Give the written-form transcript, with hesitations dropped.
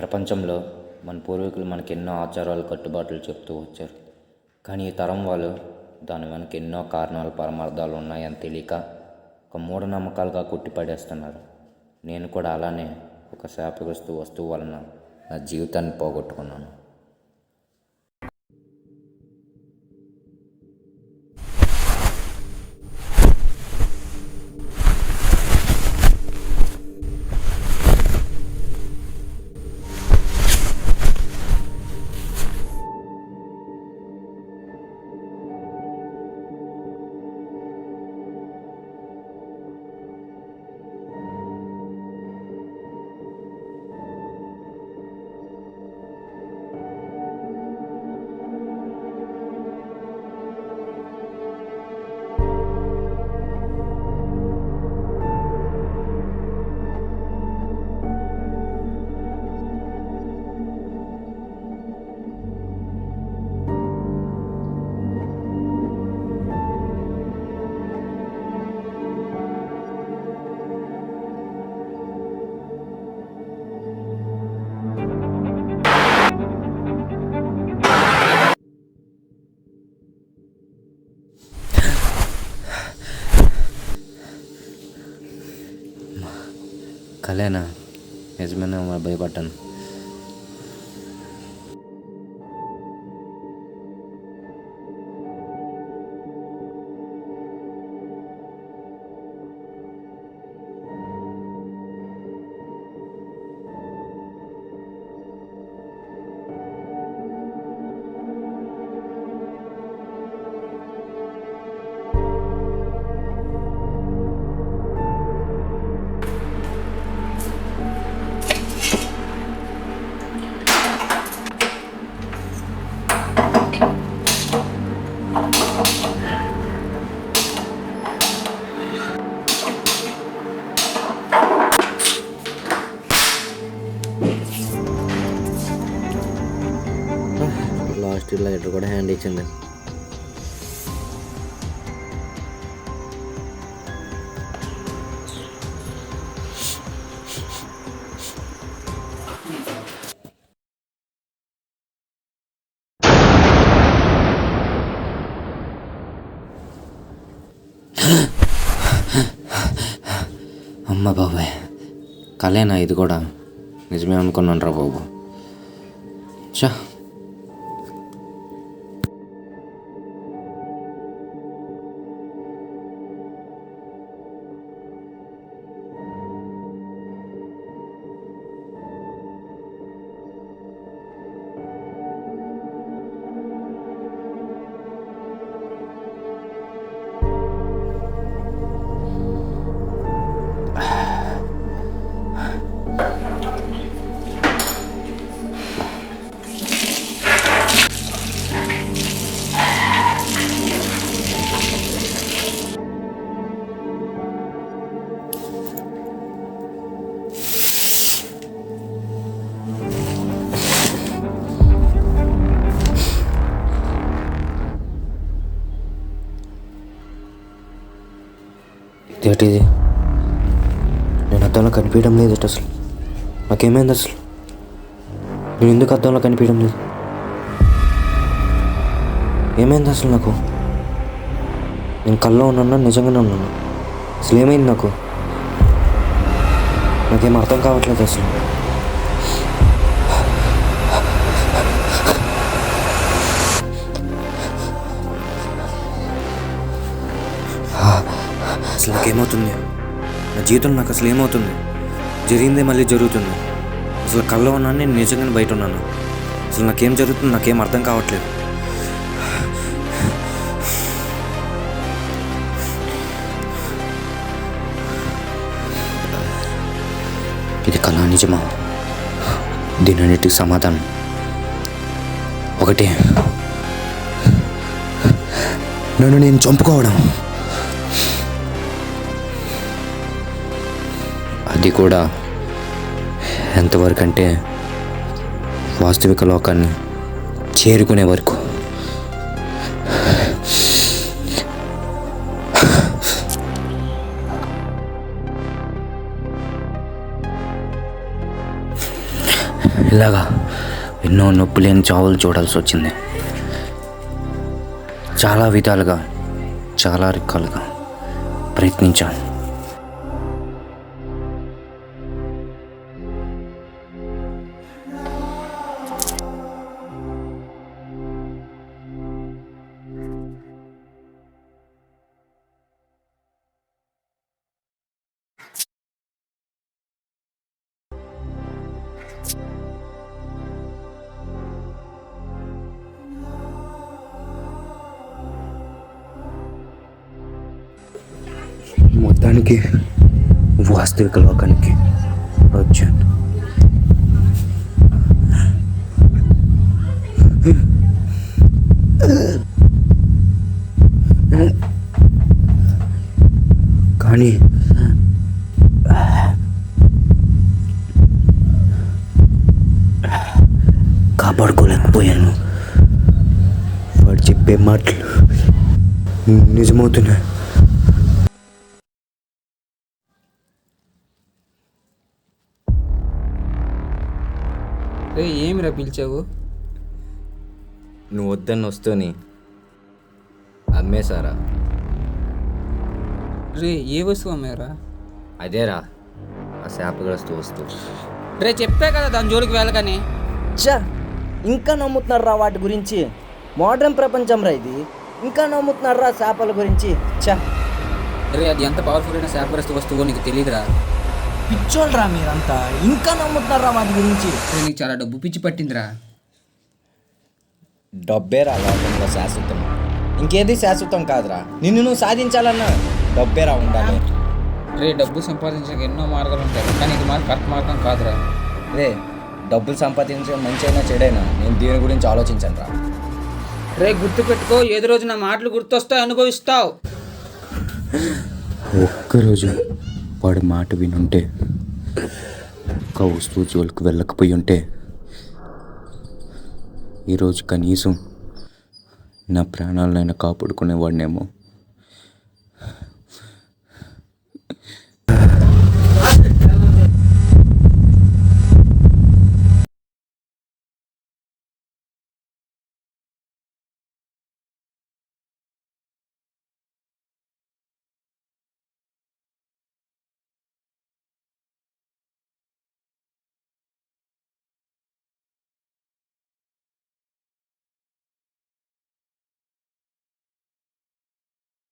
ప్రపంచంలో మన పూర్వీకులు మనకి ఎన్నో ఆచారాలు కట్టుబాట్లు చెప్తూ వచ్చారు. కానీ ఈ తరం వాళ్ళు దాని వెనక ఎన్నో కారణాలు పరమార్థాలు ఉన్నాయని తెలియక ఒక మూఢనమ్మకాలుగా కొట్టిపడేస్తున్నారు. నేను కూడా అలానే ఒక శాపగ్రస్తు వస్తువు వలన నా జీవితాన్ని పోగొట్టుకున్నాను. కలేనా? నిజమేనా? భయపడ్డాను. లాస్ట్ లైటర్ కూడా హ్యాండ్ ఇచ్చింది. అమ్మ బాబాయ్, కలేనా ఇది కూడా? నిజమే అనుకున్నాను రా బాబు. చా ఏంటిది? నేను అద్దంలో కనిపించడం లేదు అసలు. నాకేమైంది అసలు? నేను ఎందుకు అద్దంలో కనిపించడం లేదు? ఏమైంది అసలు నాకు? నేను కల్లో ఉన్నాను, నిజంగానే ఉన్నాను. అసలు ఏమైంది నాకు? నాకేం అర్థం కావట్లేదు అసలు. అసలు నాకేమవుతుంది? నా జీవితంలో నాకు అసలు ఏమవుతుంది? జరిగిందే మళ్ళీ జరుగుతుంది. అసలు కల్లో ఉన్నాను, నేను నిజంగానే బయట ఉన్నాను. అసలు నాకేం జరుగుతుంది? నాకేం అర్థం కావట్లేదు. ఇది కళ నిజమా? దీనన్నిటికి సమాధానం ఒకటే, నన్ను నేను చంపుకోవడం. అది కూడా ఎంతవరకు అంటే వాస్తవిక లోకాన్ని చేరుకునే వరకు. ఇలాగా ఎన్నో నొప్పి లేని చావులు చూడాల్సి వచ్చింది. చాలా విధాలుగా, చాలా రకాలుగా ప్రయత్నించాను. మొత్తానికి వాస్తవిక లోకానికి వచ్చాను. కానీ కాపాడుకోలేకపోయాను. వాడు చెప్పే మాటలు నిజమవుతున్నాయి. ఏమిరా పిలిచావు? నువ్వు వద్దన్న వస్తువుని అమ్మేశారా? ఏ వస్తువు అమ్మారా? అదేరా ఆ శాపగ్రస్తు వస్తువు. చెప్పే కదా దాని జోలికి వెళ్ళకని. ఇంకా నమ్ముతున్నారా వాటి గురించి? మోడర్న్ ప్రపంచం రా ఇది, ఇంకా నమ్ముతున్నారా చేపల గురించి? అది ఎంత పవర్ఫుల్ అయిన శాపగ్రస్తు వస్తువు నీకు తెలియదురా. పిచ్చోళ్ళరా మీరంతా, ఇంకా నమ్ముతున్నారా వాటి గురించి? నీకు చాలా డబ్బు పిచ్చి పట్టిందిరా. డబ్బేరా లోకంలో శాశ్వతం, ఇంకేది శాశ్వతం కాదురా. నిన్ను నువ్వు సాధించాలన్నా డబ్బేరా ఉండాలి. డబ్బు సంపాదించడానికి ఎన్నో మార్గాలు ఉంటాయి, కానీ ఇది మాత్రం కరెక్ట్ మార్గం కాదురా. డబ్బులు సంపాదించే మంచి అయినా చెడైనా నేను దీని గురించి ఆలోచించాను రా. గుర్తు పెట్టుకో, ఏదో రోజు నా మాటలు గుర్తొస్తాయి, అనుభవిస్తావు. ఒక్కరోజు వాడి మాట వినుంటే, ఒక వస్తువు జోలికి వెళ్ళకపోయి ఉంటే, ఈరోజు కనీసం నా ప్రాణాలనైనా కాపాడుకునేవాడినేమో.